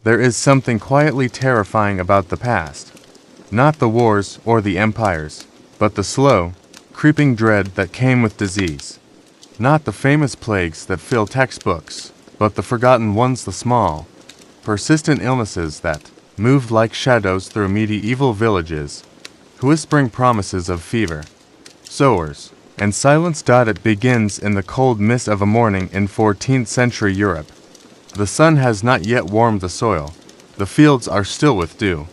There is something quietly terrifying about the past. Not the wars or the empires, but the slow, creeping dread that came with disease. Not the famous plagues that fill textbooks, but the forgotten ones, the small, persistent illnesses that moved like shadows through medieval villages, whispering promises of fever, sores, and silence. It begins in the cold mist of a morning in 14th century Europe. The sun has not yet warmed the soil, the fields are still with dew,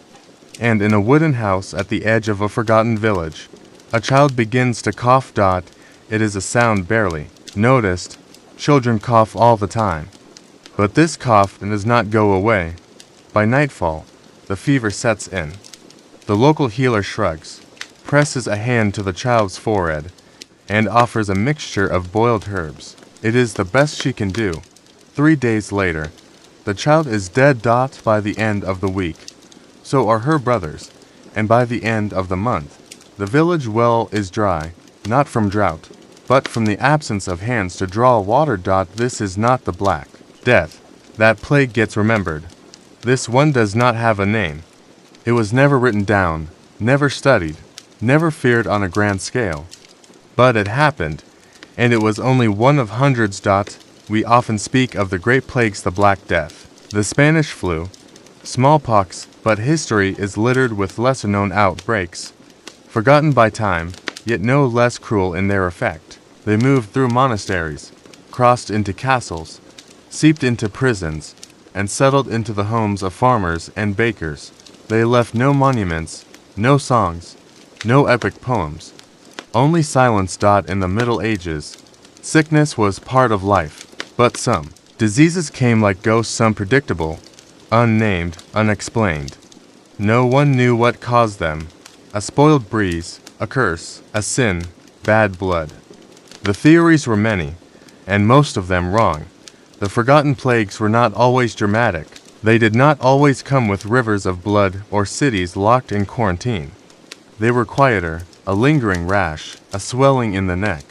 and in a wooden house at the edge of a forgotten village, a child begins to cough. It is a sound barely noticed. Children cough all the time. But this cough does not go away. By nightfall, the fever sets in. The local healer shrugs, presses a hand to the child's forehead, and offers a mixture of boiled herbs. It is the best she can do. 3 days later, the child is dead. By the end of the week, so are her brothers, and by the end of the month, the village well is dry, not from drought, but from the absence of hands to draw water. This is not the Black Death. That plague gets remembered. This one does not have a name. It was never written down, never studied, never feared on a grand scale. But it happened, and it was only one of hundreds. We often speak of the great plagues, the Black Death, the Spanish flu, smallpox, but history is littered with lesser-known outbreaks, forgotten by time, yet no less cruel in their effect. They moved through monasteries, crossed into castles, seeped into prisons, and settled into the homes of farmers and bakers. They left no monuments, no songs, no epic poems, only silence. In the Middle Ages, sickness was part of life, but some diseases came like ghosts, unpredictable, unnamed, unexplained. No one knew what caused them. A spoiled breeze, a curse, a sin, bad blood. The theories were many, and most of them wrong. The forgotten plagues were not always dramatic. They did not always come with rivers of blood or cities locked in quarantine. They were quieter, a lingering rash, a swelling in the neck,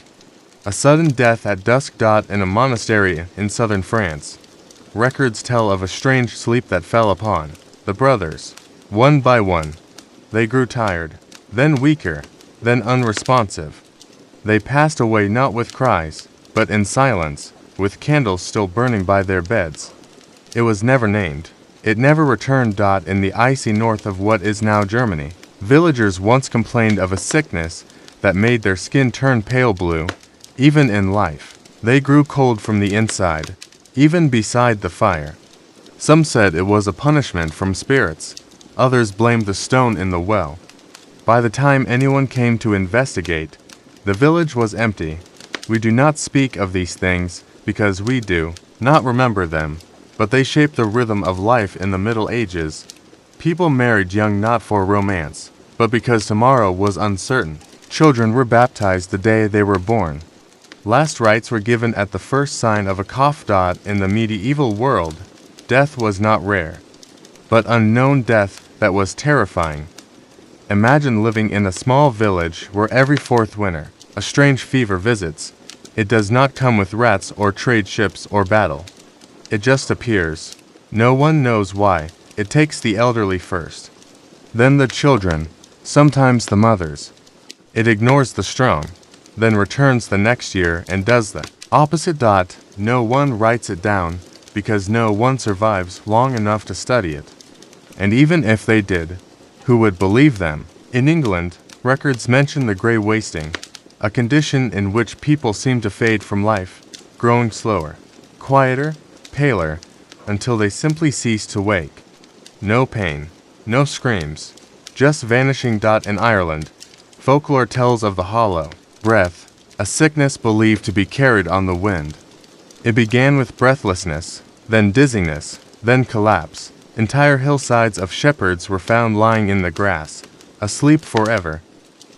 a sudden death at dusk. In a monastery in southern France, records tell of a strange sleep that fell upon the brothers. One by one, they grew tired, then weaker, then unresponsive. They passed away not with cries, but in silence, with candles still burning by their beds. It was never named. It never returned. In the icy north of what is now Germany, villagers once complained of a sickness that made their skin turn pale blue. Even in life, they grew cold from the inside, even beside the fire. Some said it was a punishment from spirits. Others blamed the stone in the well. By the time anyone came to investigate, the village was empty. We do not speak of these things because we do not remember them, but they shaped the rhythm of life in the Middle Ages. People married young not for romance, but because tomorrow was uncertain. Children were baptized the day they were born. Last rites were given at the first sign of a cough. In the medieval world, death was not rare, but unknown death that was terrifying. Imagine living in a small village where every fourth winter, a strange fever visits. It does not come with rats or trade ships or battle. It just appears. No one knows why. It takes the elderly first, then the children, sometimes the mothers. It ignores the strong, then returns the next year and does the opposite. No one writes it down because no one survives long enough to study it. And even if they did, who would believe them? In England, records mention the grey wasting, a condition in which people seem to fade from life, growing slower, quieter, paler, until they simply cease to wake. No pain, no screams, just vanishing. In Ireland, folklore tells of the hollow breath, a sickness believed to be carried on the wind. It began with breathlessness, then dizziness, then collapse. Entire hillsides of shepherds were found lying in the grass, asleep forever.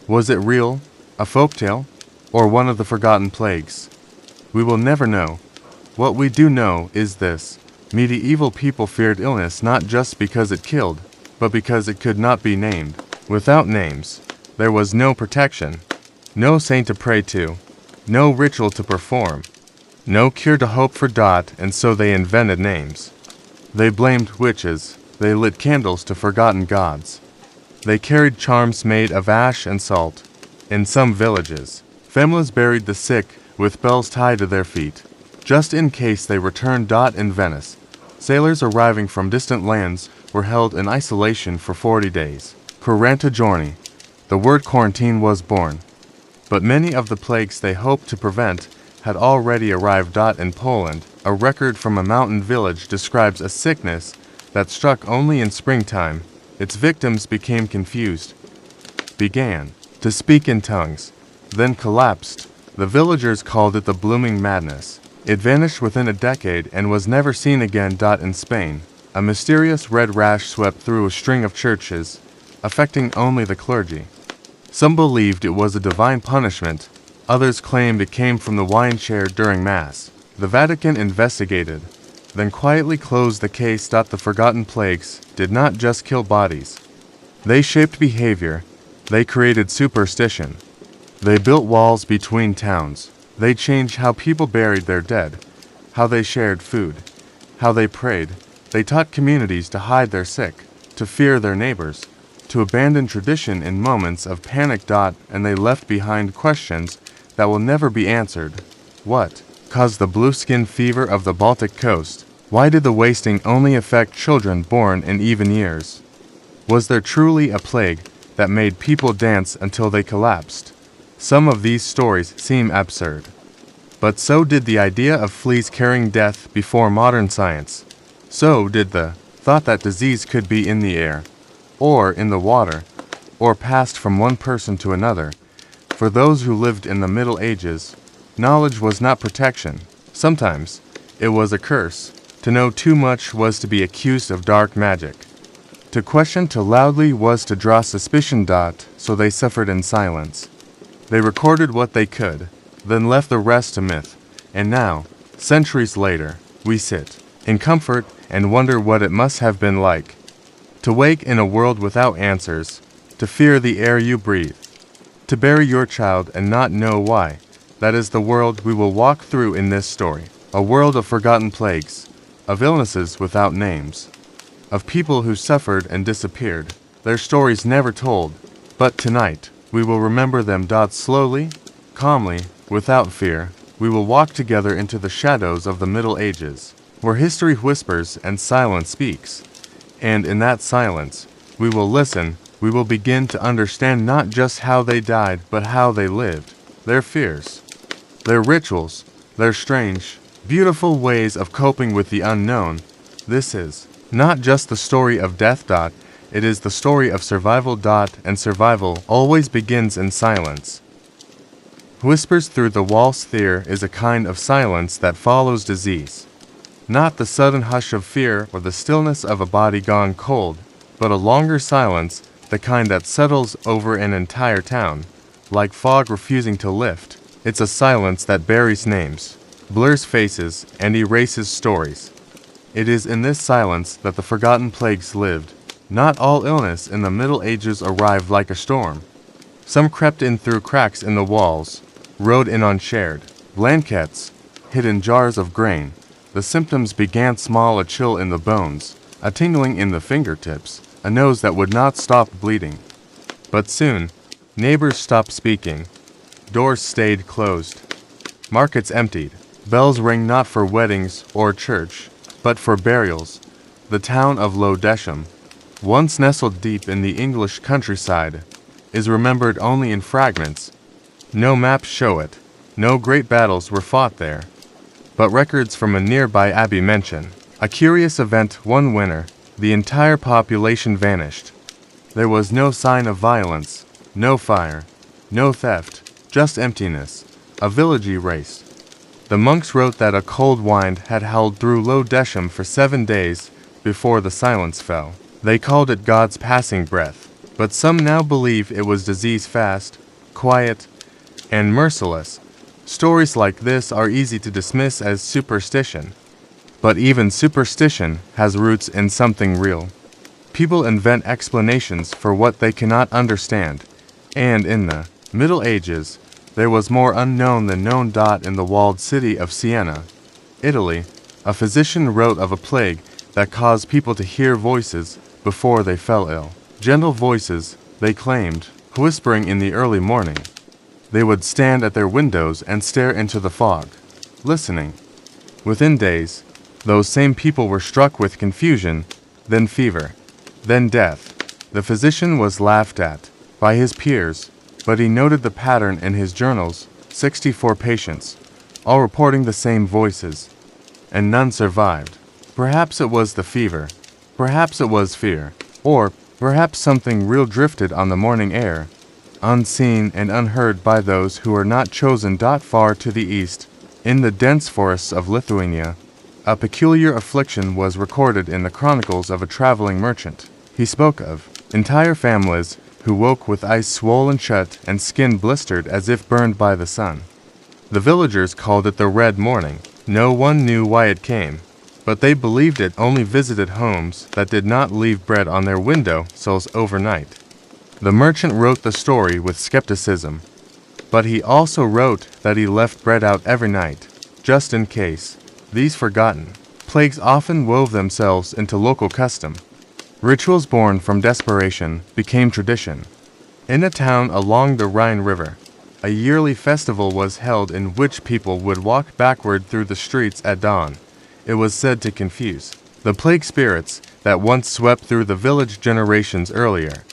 Was it real, a folktale, or one of the forgotten plagues? We will never know. What we do know is this: medieval people feared illness not just because it killed, but because it could not be named. Without names, there was no protection, no saint to pray to, no ritual to perform, no cure to hope for. And so they invented names. They blamed witches, they lit candles to forgotten gods. They carried charms made of ash and salt. In some villages, families buried the sick with bells tied to their feet, just in case they returned. In Venice, sailors arriving from distant lands were held in isolation for 40 days. 40 giorni. The word quarantine was born. But many of the plagues they hoped to prevent had already arrived. In Poland, a record from a mountain village describes a sickness that struck only in springtime. Its victims became confused, began to speak in tongues, then collapsed. The villagers called it the blooming madness. It vanished within a decade and was never seen again. In Spain, a mysterious red rash swept through a string of churches, affecting only the clergy. Some believed it was a divine punishment, others claimed it came from the wine shared during Mass. The Vatican investigated, then quietly closed the case. The forgotten plagues did not just kill bodies. They shaped behavior, they created superstition. They built walls between towns. They changed how people buried their dead, how they shared food, how they prayed. They taught communities to hide their sick, to fear their neighbors, to abandon tradition in moments of panic. And they left behind questions that will never be answered. What caused the blueskin fever of the Baltic coast? Why did the wasting only affect children born in even years? Was there truly a plague that made people dance until they collapsed? Some of these stories seem absurd. But so did the idea of fleas carrying death before modern science. So did the thought that disease could be in the air, or in the water, or passed from one person to another. For those who lived in the Middle Ages, knowledge was not protection. Sometimes it was a curse. To know too much was to be accused of dark magic. To question too loudly was to draw suspicion. So they suffered in silence. They recorded what they could, then left the rest to myth. And now, centuries later, we sit in comfort and wonder what it must have been like to wake in a world without answers, to fear the air you breathe, to bury your child and not know why. That is the world we will walk through in this story. A world of forgotten plagues, of illnesses without names, of people who suffered and disappeared, their stories never told. But tonight, we will remember them. Slowly, calmly, without fear, we will walk together into the shadows of the Middle Ages, where history whispers and silence speaks. And in that silence, we will listen. We will begin to understand not just how they died, but how they lived, their fears, their rituals, their strange, beautiful ways of coping with the unknown. This is not just the story of death. It is the story of survival. And survival always begins in silence. Whispers through the walls. Fear is a kind of silence that follows disease. Not the sudden hush of fear or the stillness of a body gone cold, but a longer silence, the kind that settles over an entire town, like fog refusing to lift. It's a silence that buries names, blurs faces, and erases stories. It is in this silence that the forgotten plagues lived. Not all illness in the Middle Ages arrived like a storm. Some crept in through cracks in the walls, rode in unshared blankets, hid in jars of grain. The symptoms began small: a chill in the bones, a tingling in the fingertips, a nose that would not stop bleeding. But soon, neighbors stopped speaking. Doors stayed closed. Markets emptied. Bells rang not for weddings or church, but for burials. The town of Lodesham, once nestled deep in the English countryside, is remembered only in fragments. No maps show it. No great battles were fought there. But records from a nearby abbey mention a curious event. One winter, the entire population vanished. There was no sign of violence, no fire, no theft, just emptiness. A village erased. The monks wrote that a cold wind had howled through Lodesham for 7 days before the silence fell. They called it God's passing breath, but some now believe it was disease fast, quiet, and merciless. Stories like this are easy to dismiss as superstition, but even superstition has roots in something real. People invent explanations for what they cannot understand, and in the Middle Ages, there was more unknown than known. In the walled city of Siena, Italy, a physician wrote of a plague that caused people to hear voices before they fell ill. Gentle voices, they claimed, whispering in the early morning. They would stand at their windows and stare into the fog, listening. Within days, those same people were struck with confusion, then fever, then death. The physician was laughed at by his peers, but he noted the pattern in his journals: 64 patients, all reporting the same voices, and none survived. Perhaps it was the fever, perhaps it was fear, or perhaps something real drifted on the morning air, unseen and unheard by those who were not chosen. Far to the east, in the dense forests of Lithuania, a peculiar affliction was recorded in the chronicles of a traveling merchant. He spoke of entire families who woke with eyes swollen shut and skin blistered as if burned by the sun. The villagers called it the Red Morning. No one knew why it came, but they believed it only visited homes that did not leave bread on their window sills overnight. The merchant wrote the story with skepticism, but he also wrote that he left bread out every night, just in case. These forgotten plagues often wove themselves into local custom. Rituals born from desperation became tradition. In a town along the Rhine River, a yearly festival was held in which people would walk backward through the streets at dawn. It was said to confuse the plague spirits that once swept through the village generations earlier.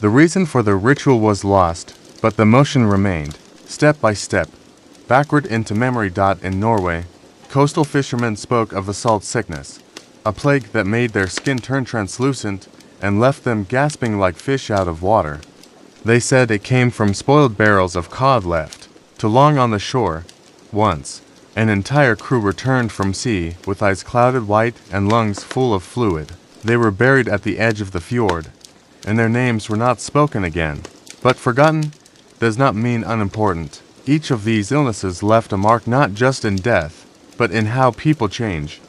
The reason for the ritual was lost, but the motion remained, step by step, backward into memory. In Norway, coastal fishermen spoke of the salt sickness, a plague that made their skin turn translucent and left them gasping like fish out of water. They said it came from spoiled barrels of cod left too long on the shore. Once, an entire crew returned from sea with eyes clouded white and lungs full of fluid. They were buried at the edge of the fjord, and their names were not spoken again. But forgotten does not mean unimportant. Each of these illnesses left a mark not just in death, but in how people change,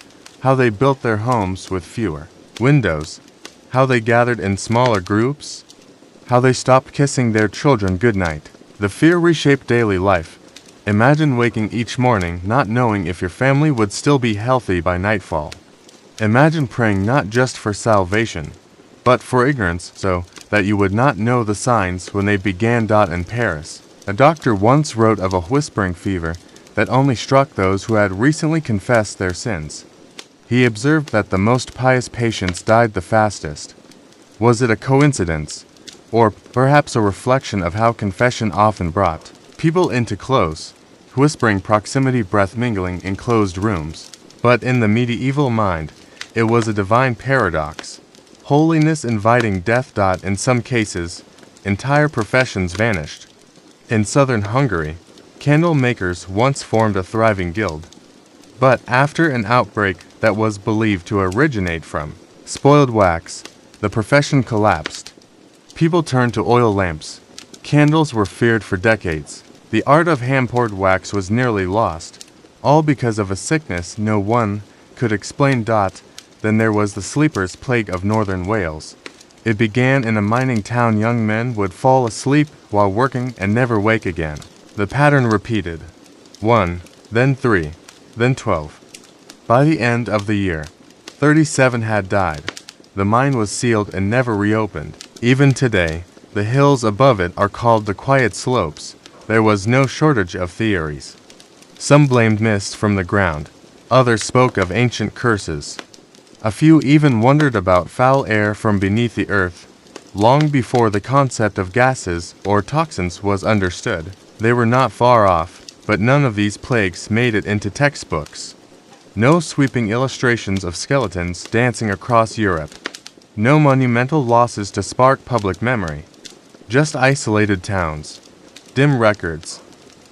how they built their homes with fewer windows, how they gathered in smaller groups, how they stopped kissing their children goodnight. The fear reshaped daily life. Imagine waking each morning not knowing if your family would still be healthy by nightfall. Imagine praying not just for salvation, but for ignorance, so that you would not know the signs when they began. In Paris, a doctor once wrote of a whispering fever that only struck those who had recently confessed their sins. He observed that the most pious patients died the fastest. Was it a coincidence, or perhaps a reflection of how confession often brought people into close, whispering proximity, breath mingling in closed rooms? But in the medieval mind, it was a divine paradox. Holiness inviting death. In some cases, entire professions vanished. In southern Hungary, candle makers once formed a thriving guild. But after an outbreak that was believed to originate from spoiled wax, the profession collapsed. People turned to oil lamps. Candles were feared for decades. The art of hand-poured wax was nearly lost, all because of a sickness no one could explain. Then there was the sleeper's plague of northern Wales. It began in a mining town. Young men would fall asleep while working and never wake again. The pattern repeated. 1, then 3, then 12. By the end of the year, 37 had died. The mine was sealed and never reopened. Even today, the hills above it are called the quiet slopes. There was no shortage of theories. Some blamed mist from the ground. Others spoke of ancient curses. A few even wondered about foul air from beneath the earth. Long before the concept of gases or toxins was understood, they were not far off, but none of these plagues made it into textbooks. No sweeping illustrations of skeletons dancing across Europe. No monumental losses to spark public memory. Just isolated towns, dim records,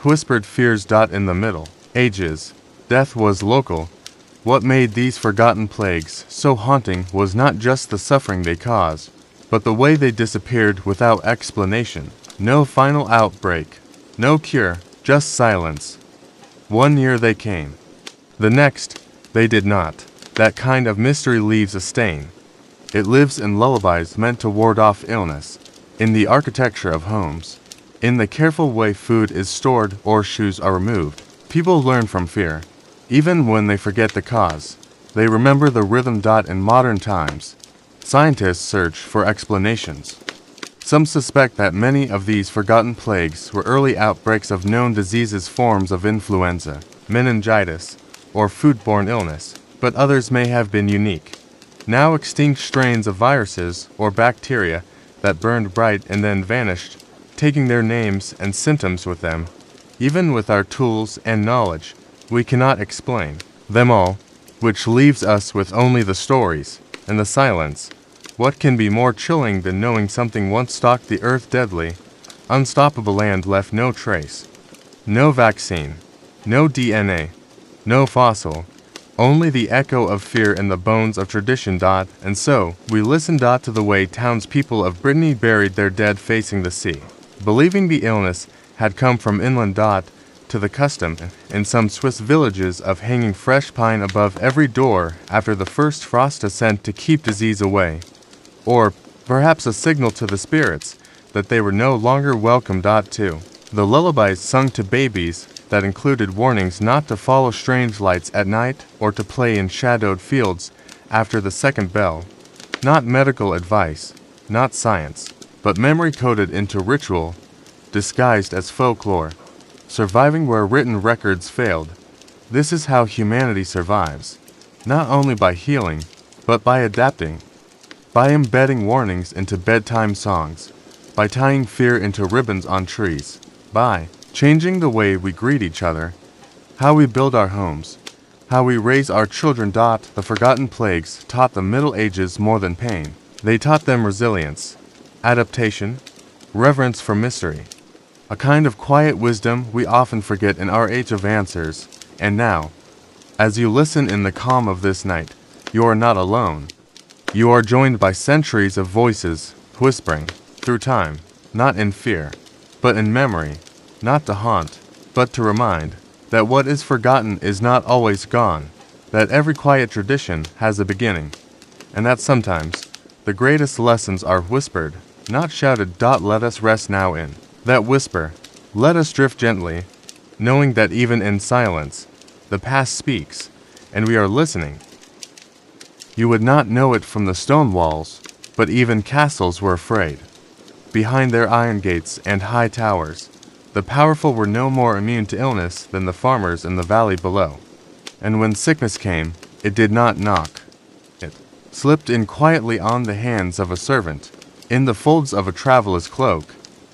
whispered fears. In the Middle Ages, death was local. What made these forgotten plagues so haunting was not just the suffering they caused, but the way they disappeared without explanation. No final outbreak, no cure, just silence. One year they came. The next, they did not. That kind of mystery leaves a stain. It lives in lullabies meant to ward off illness, in the architecture of homes, in the careful way food is stored or shoes are removed. People learn from fear, even when they forget the cause. They remember the rhythm. In modern times, scientists search for explanations. Some suspect that many of these forgotten plagues were early outbreaks of known diseases, forms of influenza, meningitis, or foodborne illness, but others may have been unique, now extinct strains of viruses or bacteria that burned bright and then vanished, taking their names and symptoms with them. Even with our tools and knowledge, we cannot explain them all, which leaves us with only the stories and the silence. What can be more chilling than knowing something once stalked the earth deadly, unstoppable and left no trace? No vaccine, no DNA, no fossil, only the echo of fear in the bones of tradition. And so, we listen to the way townspeople of Brittany buried their dead facing the sea, believing the illness had come from inland. To the custom in some Swiss villages of hanging fresh pine above every door after the first frost ascent to keep disease away, or perhaps a signal to the spirits that they were no longer welcome. To the lullabies sung to babies that included warnings not to follow strange lights at night or to play in shadowed fields after the second bell. Not medical advice, not science, but memory coded into ritual, disguised as folklore, surviving where written records failed. This is how humanity survives, not only by healing, but by adapting, by embedding warnings into bedtime songs, by tying fear into ribbons on trees, by changing the way we greet each other, how we build our homes, how we raise our children. The forgotten plagues taught the Middle Ages more than pain. They taught them resilience, adaptation, reverence for mystery, a kind of quiet wisdom we often forget in our age of answers. And now, as you listen in the calm of this night, you are not alone. You are joined by centuries of voices, whispering, through time, not in fear, but in memory, not to haunt, but to remind, that what is forgotten is not always gone, that every quiet tradition has a beginning, and that sometimes the greatest lessons are whispered, not shouted. Let us rest now in that whisper. Let us drift gently, knowing that even in silence, the past speaks, and we are listening. You would not know it from the stone walls, but even castles were afraid. Behind their iron gates and high towers, the powerful were no more immune to illness than the farmers in the valley below. And when sickness came, it did not knock. It slipped in quietly on the hands of a servant, in the folds of a traveler's cloak,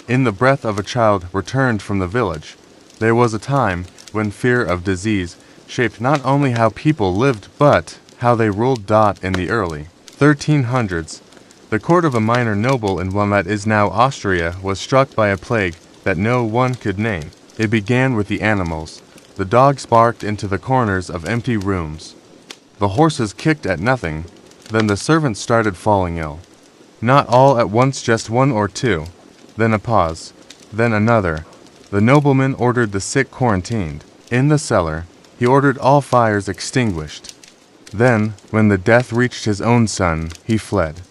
in the breath of a child returned from the village. There was a time when fear of disease shaped not only how people lived but how they ruled. In the early 1300s, the court of a minor noble in one that is now Austria was struck by a plague that no one could name. It began with the animals. The dogs barked into the corners of empty rooms. The horses kicked at nothing. Then the servants started falling ill. Not all at once, just one or two. Then a pause. Then another. The nobleman ordered the sick quarantined. In the cellar, he ordered all fires extinguished. Then, when the death reached his own son, he fled.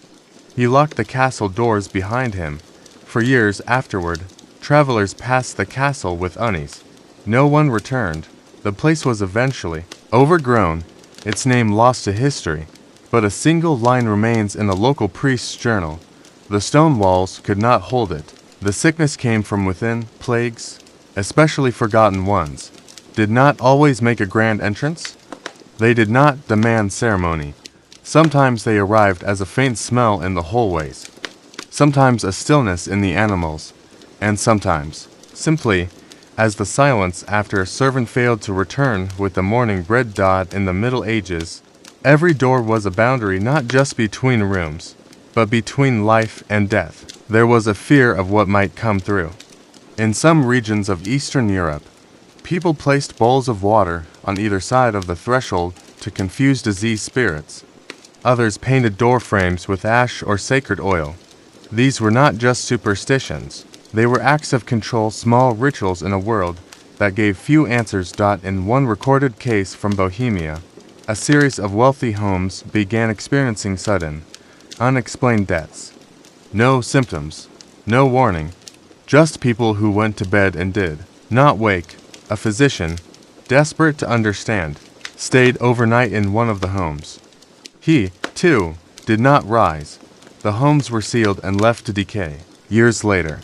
He locked the castle doors behind him. For years afterward, travelers passed the castle with unease. No one returned. The place was eventually overgrown, its name lost to history, but a single line remains in a local priest's journal. The stone walls could not hold it. The sickness came from within. Plagues, especially forgotten ones, did not always make a grand entrance. They did not demand ceremony. Sometimes they arrived as a faint smell in the hallways, sometimes a stillness in the animals, and sometimes, simply, as the silence after a servant failed to return with the morning bread. In the Middle Ages, every door was a boundary not just between rooms, but between life and death. There was a fear of what might come through. In some regions of Eastern Europe, people placed bowls of water on either side of the threshold to confuse diseased spirits. Others painted door frames with ash or sacred oil. These were not just superstitions. They were acts of control, small rituals in a world that gave few answers. In one recorded case from Bohemia, a series of wealthy homes began experiencing sudden, unexplained deaths. No symptoms, no warning, just people who went to bed and did not wake. A physician, desperate to understand, stayed overnight in one of the homes. He, too, did not rise. The homes were sealed and left to decay. Years later,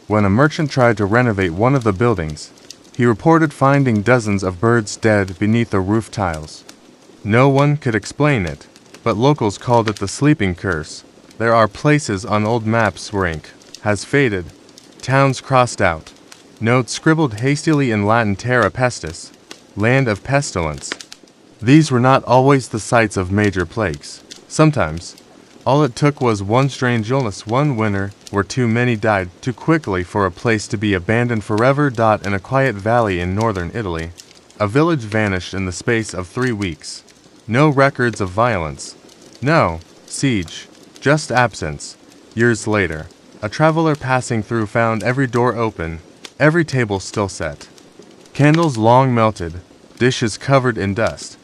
when a merchant tried to renovate one of the buildings, he reported finding dozens of birds dead beneath the roof tiles. No one could explain it, but locals called it the sleeping curse. There are places on old maps where ink has faded, towns crossed out, notes scribbled hastily in Latin terra pestis, land of pestilence. These were not always the sites of major plagues. Sometimes, all it took was one strange illness, one winter where too many died too quickly for a place to be abandoned forever. In a quiet valley in northern Italy, a village vanished in the space of 3 weeks. No records of violence. No siege. Just absence. Years later, a traveler passing through found every door open, every table still set, candles long melted, dishes covered in dust.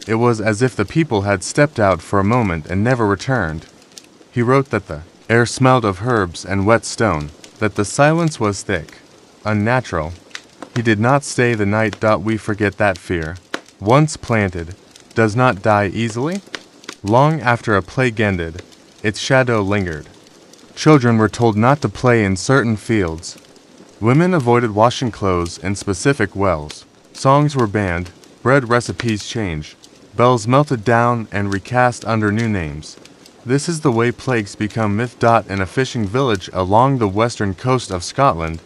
It was as if the people had stepped out for a moment and never returned. He wrote that the air smelled of herbs and wet stone, that the silence was thick, unnatural. He did not stay the night. We forget that fear, once planted, does not die easily. Long after a plague ended, its shadow lingered. Children were told not to play in certain fields. Women avoided washing clothes in specific wells. Songs were banned, bread recipes changed, bells melted down and recast under new names. This is the way plagues become myth. In a fishing village along the western coast of Scotland,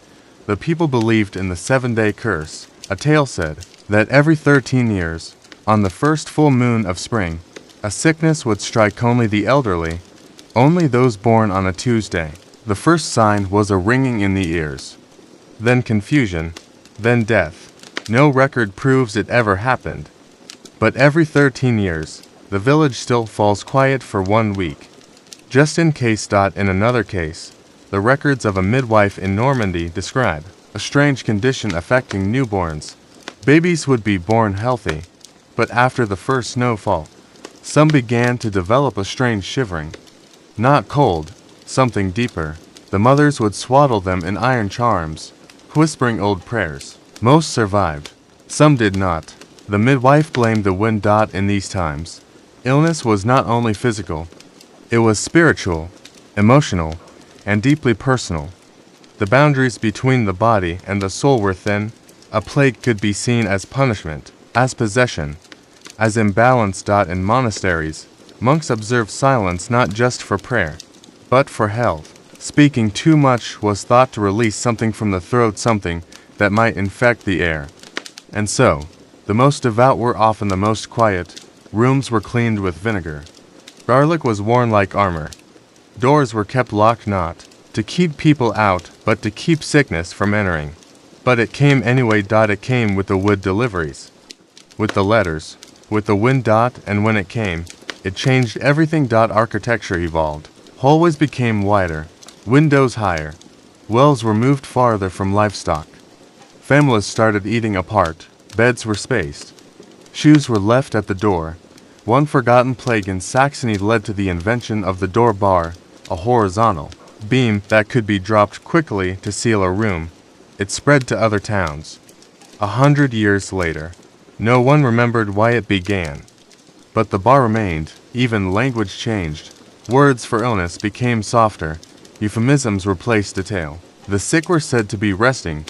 the people believed in the 7-day curse. A tale said that every 13 years, on the first full moon of spring, a sickness would strike only the elderly, only those born on a Tuesday. The first sign was a ringing in the ears, then confusion, then death. No record proves it ever happened. But every 13 years, the village still falls quiet for 1 week. Just in case. In another case, the records of a midwife in Normandy describe a strange condition affecting newborns. Babies would be born healthy, but after the first snowfall, some began to develop a strange shivering. Not cold, something deeper. The mothers would swaddle them in iron charms, whispering old prayers. Most survived, some did not. The midwife blamed the wind. In these times, illness was not only physical, it was spiritual, emotional, and deeply personal. The boundaries between the body and the soul were thin. A plague could be seen as punishment, as possession, as imbalance. In monasteries, monks observed silence not just for prayer, but for health. Speaking too much was thought to release something from the throat, something that might infect the air. And so, the most devout were often the most quiet. Rooms were cleaned with vinegar. Garlic was worn like armor. Doors were kept locked not to keep people out, but to keep sickness from entering. But it came anyway. It came with the wood deliveries, with the letters, with the wind. And when it came, it changed everything. Architecture evolved. Hallways became wider, windows higher. Wells were moved farther from livestock. Families started eating apart. Beds were spaced. Shoes were left at the door. One forgotten plague in Saxony led to the invention of the door bar, a horizontal beam that could be dropped quickly to seal a room. It spread to other towns. 100 years later, no one remembered why it began. But the bar remained. Even language changed. Words for illness became softer. Euphemisms replaced detail. The sick were said to be resting,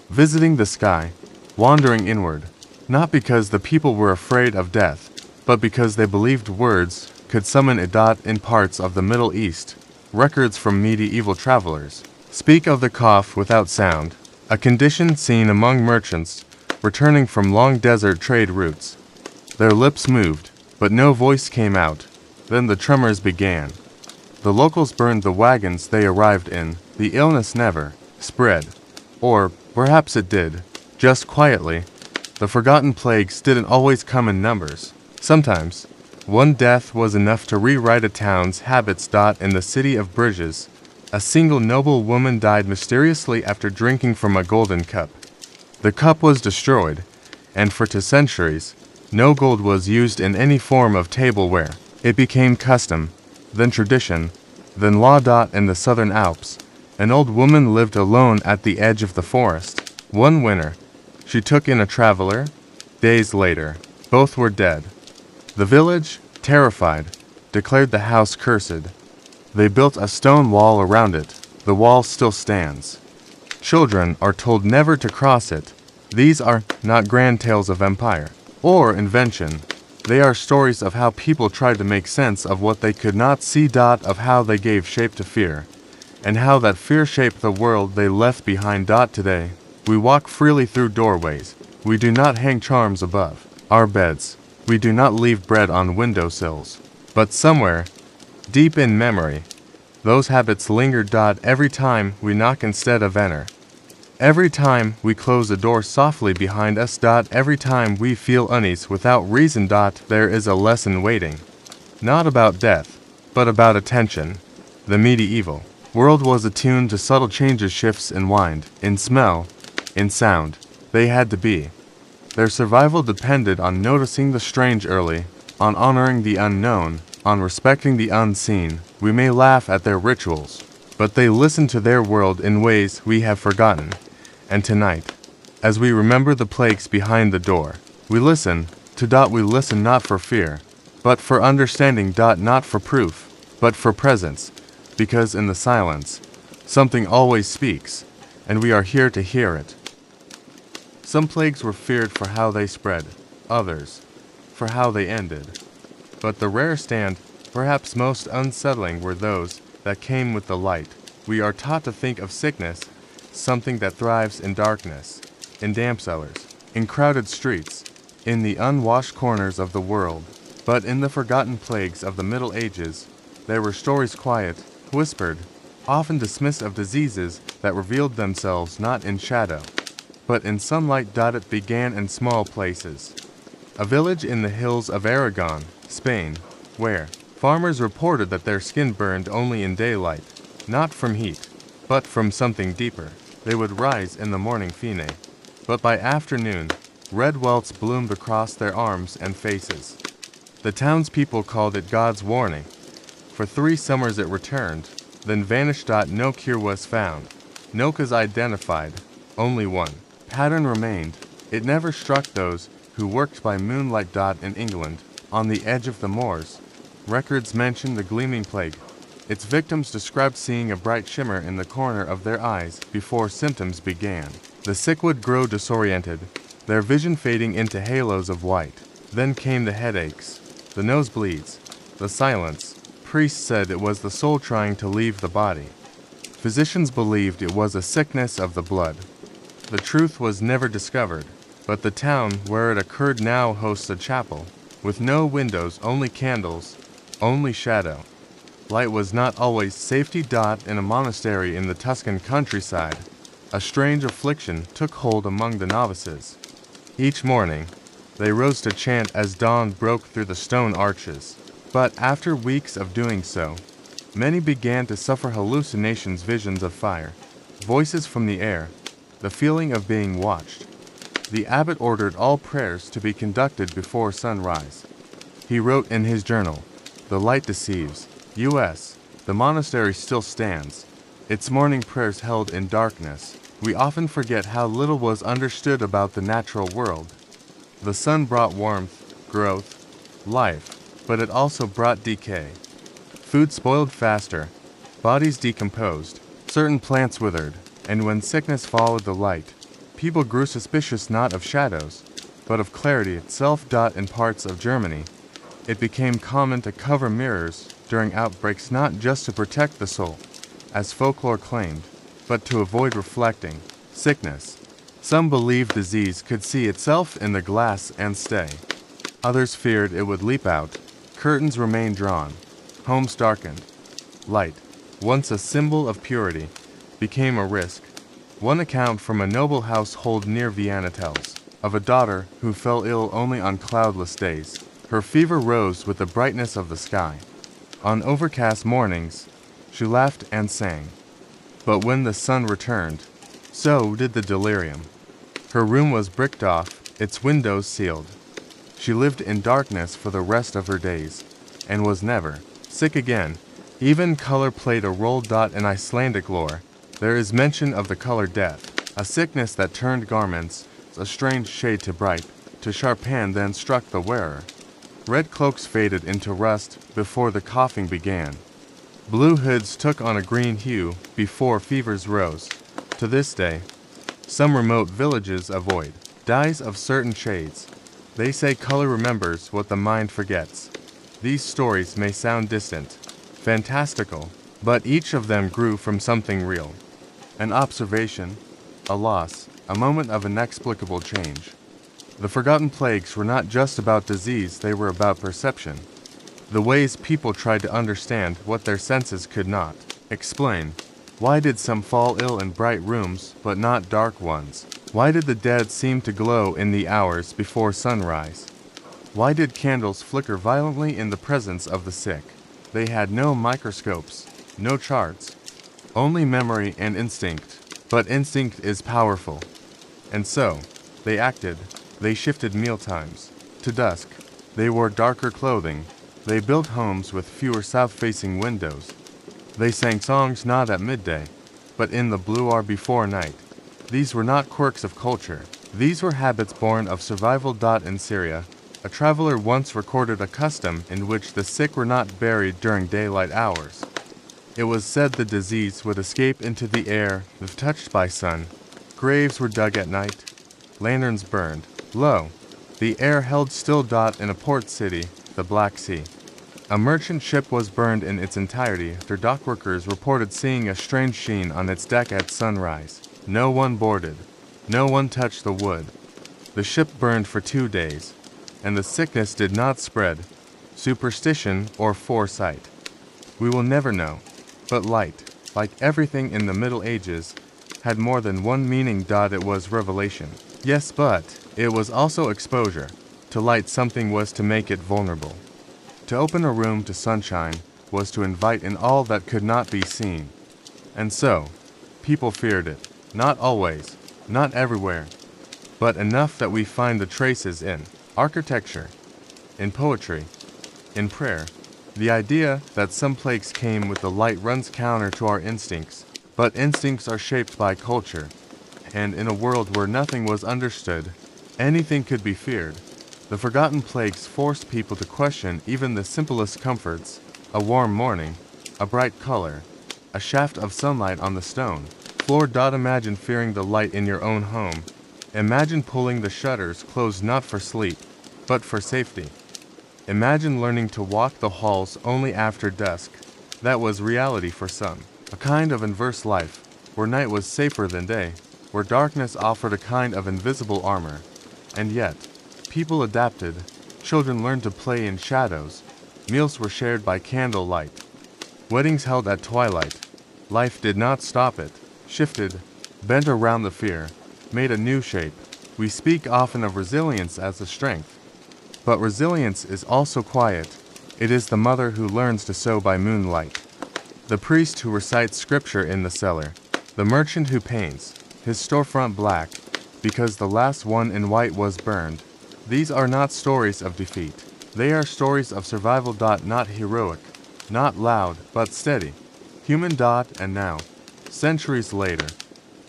visiting the sky, wandering inward, not because the people were afraid of death, but because they believed words could summon it. In parts of the Middle East, records from medieval travelers speak of the cough without sound, a condition seen among merchants returning from long desert trade routes. Their lips moved, but no voice came out. Then the tremors began. The locals burned the wagons they arrived in. The illness never spread. Or perhaps it did, just quietly. The forgotten plagues didn't always come in numbers. Sometimes, one death was enough to rewrite a town's habits. In the city of Bruges, a single noble woman died mysteriously after drinking from a golden cup. The cup was destroyed, and for 2 centuries, no gold was used in any form of tableware. It became custom, then tradition, then law. In the southern Alps, an old woman lived alone at the edge of the forest. One winter, she took in a traveler. Days later, Both were dead. The village, terrified, declared the house cursed. They built a stone wall around it. The wall still stands. Children are told never to cross it. These are not grand tales of empire or invention. They are stories of how people tried to make sense of what they could not see. Of how they gave shape to fear, and how that fear shaped the world they left behind. Today, we walk freely through doorways. We do not hang charms above our beds. We do not leave bread on windowsills. But somewhere, deep in memory, those habits linger. Every time we knock instead of enter. Every time we close a door softly behind us. Every time we feel unease without reason. There is a lesson waiting. Not about death, but about attention. The medieval world was attuned to subtle changes, shifts in wind, in smell, in sound. They had to be. Their survival depended on noticing the strange early, on honoring the unknown, on respecting the unseen. We may laugh at their rituals, but they listened to their world in ways we have forgotten. And tonight, as we remember the plagues behind the door, we listen to. We listen not for fear, but for understanding. Not for proof, but for presence, because in the silence, something always speaks, and we are here to hear it. Some plagues were feared for how they spread, others for how they ended. But the rarest and, perhaps most unsettling, were those that came with the light. We are taught to think of sickness, something that thrives in darkness, in damp cellars, in crowded streets, in the unwashed corners of the world. But in the forgotten plagues of the Middle Ages, there were stories quiet, whispered, often dismissed, of diseases that revealed themselves not in shadow, but in sunlight. It began in small places. A village in the hills of Aragon, Spain, where farmers reported that their skin burned only in daylight, not from heat, but from something deeper. They would rise in the morning fine, but by afternoon, red welts bloomed across their arms and faces. The townspeople called it God's warning. For 3 summers it returned, then vanished. No cure was found, no cause identified, only one pattern remained. It never struck those who worked by moonlight. In England, on the edge of the moors, records mention the gleaming plague. Its victims described seeing a bright shimmer in the corner of their eyes before symptoms began. The sick would grow disoriented, their vision fading into halos of white. Then came the headaches, the nosebleeds, the silence. Priests said it was the soul trying to leave the body. Physicians believed it was a sickness of the blood. The truth was never discovered, but the town where it occurred now hosts a chapel, with no windows, only candles, only shadow. Light was not always safety. In a monastery in the Tuscan countryside, a strange affliction took hold among the novices. Each morning, they rose to chant as dawn broke through the stone arches. But after weeks of doing so, many began to suffer hallucinations, visions of fire, voices from the air, the feeling of being watched. The abbot ordered all prayers to be conducted before sunrise. He wrote in his journal, "The light deceives. U.S. The monastery still stands, its morning prayers held in darkness." We often forget how little was understood about the natural world. The sun brought warmth, growth, life, but it also brought decay. Food spoiled faster, bodies decomposed, certain plants withered, and when sickness followed the light, people grew suspicious not of shadows, but of clarity itself. In parts of Germany, it became common to cover mirrors during outbreaks, not just to protect the soul, as folklore claimed, but to avoid reflecting sickness. Some believed disease could see itself in the glass and stay. Others feared it would leap out. Curtains remained drawn, homes darkened. Light, once a symbol of purity, became a risk. One account from a noble household near Vienna tells of a daughter who fell ill only on cloudless days. Her fever rose with the brightness of the sky. On overcast mornings, she laughed and sang. But when the sun returned, so did the delirium. Her room was bricked off, its windows sealed. She lived in darkness for the rest of her days, and was never sick again. Even color played a role. In Icelandic lore, there is mention of the color death, a sickness that turned garments a strange shade to bright, to sharp hand then struck the wearer. Red cloaks faded into rust before the coughing began. Blue hoods took on a green hue before fevers rose. To this day, some remote villages avoid dyes of certain shades. They say color remembers what the mind forgets. These stories may sound distant, fantastical, but each of them grew from something real. An observation, a loss, a moment of inexplicable change. The forgotten plagues were not just about disease, they were about perception. The ways people tried to understand what their senses could not explain. Why did some fall ill in bright rooms, but not dark ones? Why did the dead seem to glow in the hours before sunrise? Why did candles flicker violently in the presence of the sick? They had no microscopes, no charts, only memory and instinct. But instinct is powerful. And so, they acted. They shifted mealtimes to dusk. They wore darker clothing. They built homes with fewer south-facing windows. They sang songs not at midday, but in the blue hour before night. These were not quirks of culture. These were habits born of survival. In Syria, a traveler once recorded a custom in which the sick were not buried during daylight hours. It was said the disease would escape into the air if touched by sun. Graves were dug at night, lanterns burned. Lo, the air held still. In a port city, the Black Sea, a merchant ship was burned in its entirety after dockworkers reported seeing a strange sheen on its deck at sunrise. No one boarded. No one touched the wood. The ship burned for 2 days, and the sickness did not spread. Superstition or foresight? We will never know. But light, like everything in the Middle Ages, had more than one meaning. It was revelation. Yes, but it was also exposure. To light something was to make it vulnerable. To open a room to sunshine was to invite in all that could not be seen. And so, people feared it. Not always, not everywhere, but enough that we find the traces in architecture, in poetry, in prayer. The idea that some plagues came with the light runs counter to our instincts, but instincts are shaped by culture, and in a world where nothing was understood, anything could be feared. The forgotten plagues forced people to question even the simplest comforts: a warm morning, a bright color, a shaft of sunlight on the stone floor. Imagine fearing the light in your own home. Imagine pulling the shutters closed not for sleep, but for safety. Imagine learning to walk the halls only after dusk. That was reality for some. A kind of inverse life, where night was safer than day, where darkness offered a kind of invisible armor. And yet, people adapted. Children learned to play in shadows. Meals were shared by candlelight. Weddings held at twilight. Life did not stop it. Shifted, bent around the fear, made a new shape. We speak often of resilience as a strength. But resilience is also quiet. It is the mother who learns to sew by moonlight, the priest who recites scripture in the cellar, the merchant who paints his storefront black because the last one in white was burned. These are not stories of defeat. They are stories of survival. Not heroic, not loud, but steady. Human. And now, centuries later,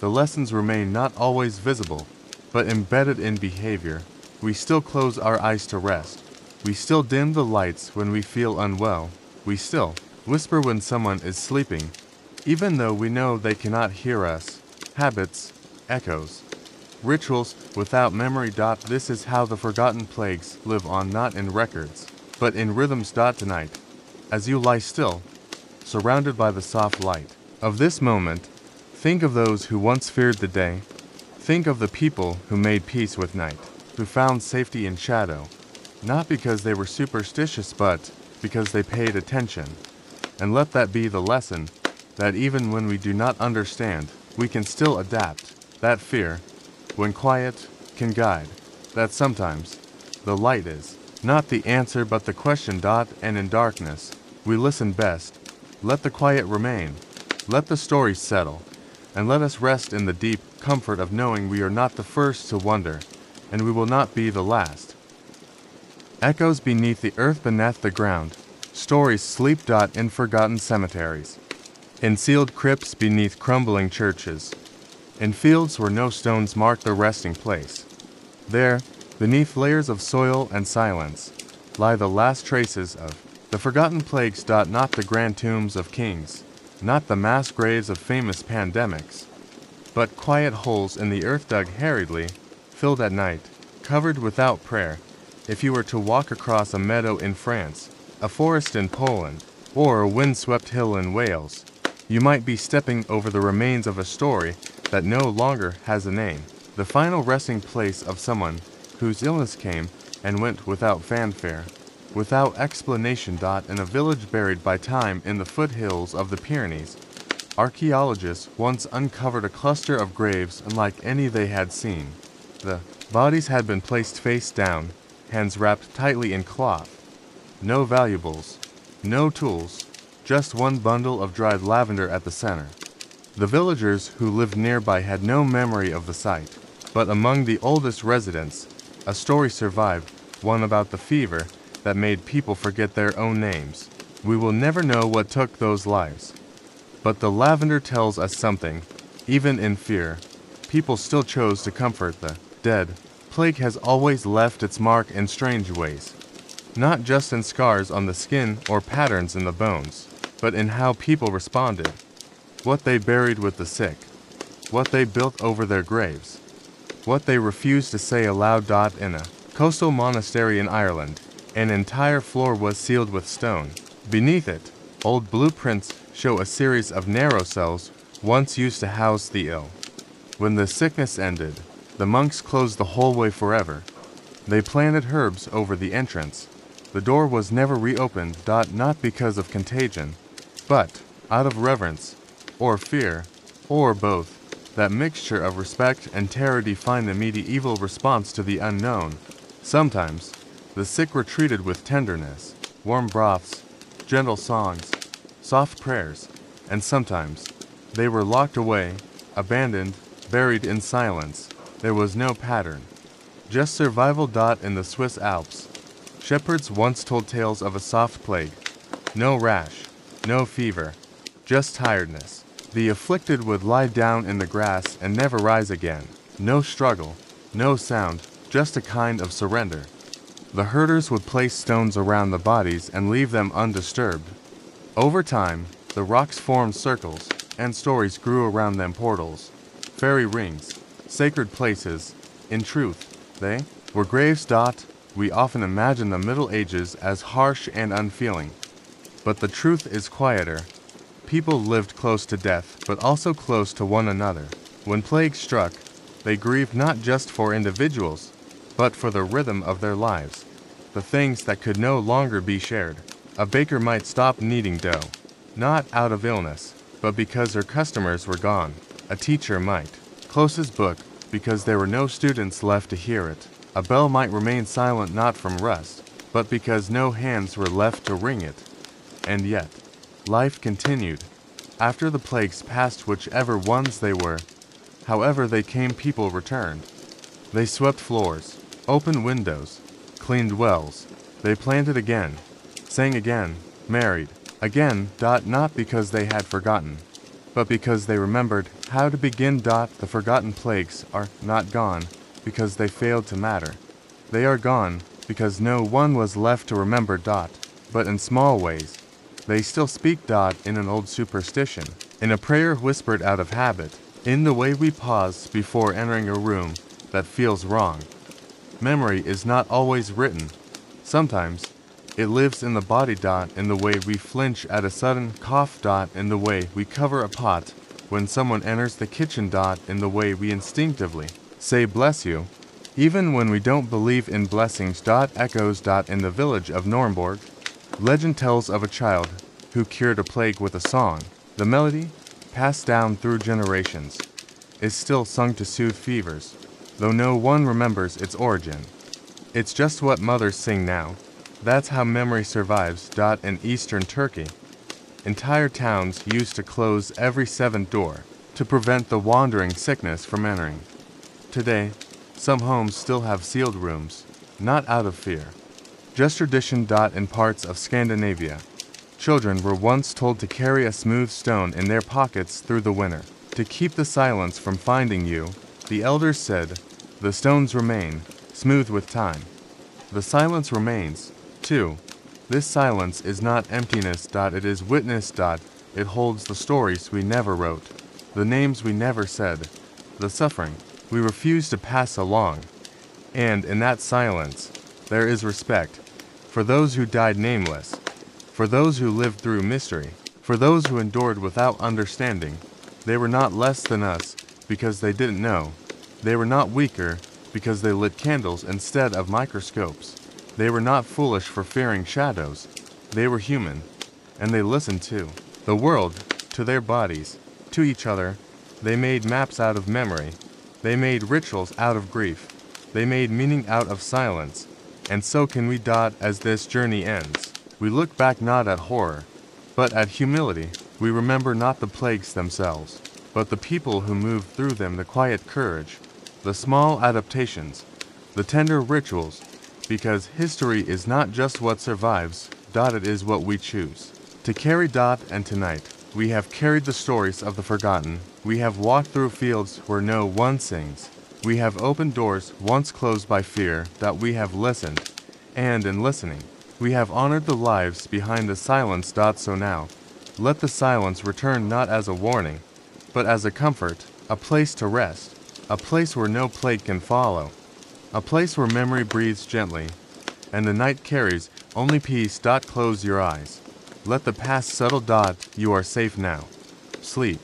the lessons remain not always visible, but embedded in behavior. We still close our eyes to rest. We still dim the lights when we feel unwell. We still whisper when someone is sleeping, even though we know they cannot hear us. Habits, echoes, rituals without memory. This is how the forgotten plagues live on, not in records, but in rhythms. Tonight, as you lie still, surrounded by the soft light of this moment, think of those who once feared the day. Think of the people who made peace with night, who found safety in shadow, not because they were superstitious, but because they paid attention. And let that be the lesson, that even when we do not understand, we can still adapt. That fear, when quiet, can guide. That sometimes, the light is not the answer but the question. And in darkness, we listen best. Let the quiet remain. Let the stories settle. And let us rest in the deep comfort of knowing we are not the first to wonder, and we will not be the last. Echoes beneath the earth, beneath the ground. Stories sleep. In forgotten cemeteries, in sealed crypts beneath crumbling churches, in fields where no stones mark the resting place. There, Beneath layers of soil and silence lie the last traces of the forgotten plagues. Not the grand tombs of kings, not the mass graves of famous pandemics, but quiet holes in the earth dug hurriedly, filled at night, covered without prayer. If you were to walk across a meadow in France, a forest in Poland, or a wind-swept hill in Wales, you might be stepping over the remains of a story that no longer has a name, the final resting place of someone whose illness came and went without fanfare, without explanation. In a village buried by time in the foothills of the Pyrenees, archaeologists once uncovered a cluster of graves unlike any they had seen. The bodies had been placed face down, hands wrapped tightly in cloth. No valuables, no tools, just one bundle of dried lavender at the center. The villagers who lived nearby had no memory of the sight, but among the oldest residents, a story survived, one about the fever that made people forget their own names. We will never know what took those lives. But the lavender tells us something. Even in fear, people still chose to comfort the dead. Plague has always left its mark in strange ways, not just in scars on the skin or patterns in the bones, but in how people responded, what they buried with the sick, what they built over their graves, what they refused to say aloud. In a coastal monastery in Ireland, an entire floor was sealed with stone. Beneath it, old blueprints show a series of narrow cells once used to house the ill. When the sickness ended, the monks closed the hallway forever. They planted herbs over the entrance. The door was never reopened. Not because of contagion, but out of reverence, or fear, or both. That mixture of respect and terror defined the medieval response to the unknown. Sometimes, the sick were treated with tenderness, warm broths, gentle songs, soft prayers, and sometimes they were locked away, abandoned, buried in silence. There was no pattern, just survival. In the Swiss Alps, shepherds once told tales of a soft plague. No rash, no fever, just tiredness. The afflicted would lie down in the grass and never rise again. No struggle, no sound, just a kind of surrender. The herders would place stones around the bodies and leave them undisturbed. Over time, the rocks formed circles, and stories grew around them. Portals, fairy rings, sacred places. In truth, they were graves. We often imagine the Middle Ages as harsh and unfeeling, but the truth is quieter. People lived close to death, but also close to one another. When plague struck, they grieved not just for individuals, but for the rhythm of their lives, the things that could no longer be shared. A baker might stop kneading dough, not out of illness, but because her customers were gone. A teacher might close his book because there were no students left to hear it. A bell might remain silent not from rust, but because no hands were left to ring it. And yet, life continued. After the plagues passed, whichever ones they were, however they came, people returned. They swept floors, opened windows, cleaned wells. They planted again, sang again, married again. Not because they had forgotten, but because they remembered how to begin. The forgotten plagues are not gone because they failed to matter. They are gone because no one was left to remember. But in small ways, they still speak. In an old superstition, in a prayer whispered out of habit, in the way we pause before entering a room that feels wrong. Memory is not always written. Sometimes, it lives in the body. In the way we flinch at a sudden cough. In the way we cover a pot when someone enters the kitchen. In the way we instinctively say bless you, even when we don't believe in blessings. Echoes. In the village of Nuremberg, legend tells of a child who cured a plague with a song. The melody, passed down through generations, is still sung to soothe fevers, though no one remembers its origin. It's just what mothers sing now. That's how memory survives. In eastern Turkey, entire towns used to close every seventh door to prevent the wandering sickness from entering. Today, some homes still have sealed rooms, not out of fear, just tradition. In parts of Scandinavia, children were once told to carry a smooth stone in their pockets through the winter. To keep the silence from finding you, the elders said, the stones remain, smooth with time. The silence remains, too. This silence is not emptiness. It is witness. It holds the stories we never wrote, the names we never said, the suffering we refused to pass along. And in that silence, there is respect for those who died nameless, for those who lived through mystery, for those who endured without understanding. They were not less than us because they didn't know. They were not weaker because they lit candles instead of microscopes. They were not foolish for fearing shadows. They were human, and they listened to the world, to their bodies, to each other. They made maps out of memory. They made rituals out of grief. They made meaning out of silence. And so can we. As this journey ends, we look back not at horror, but at humility. We remember not the plagues themselves, but the people who moved through them, the quiet courage, the small adaptations, the tender rituals, because history is not just what survives. It is what we choose to carry. And tonight, we have carried the stories of the forgotten. We have walked through fields where no one sings. We have opened doors once closed by fear. We have listened, and in listening, we have honored the lives behind the silence. So now, let the silence return not as a warning, but as a comfort, a place to rest, a place where no plague can follow, a place where memory breathes gently, and the night carries only peace. Close your eyes. Let the past settle. You are safe now. Sleep.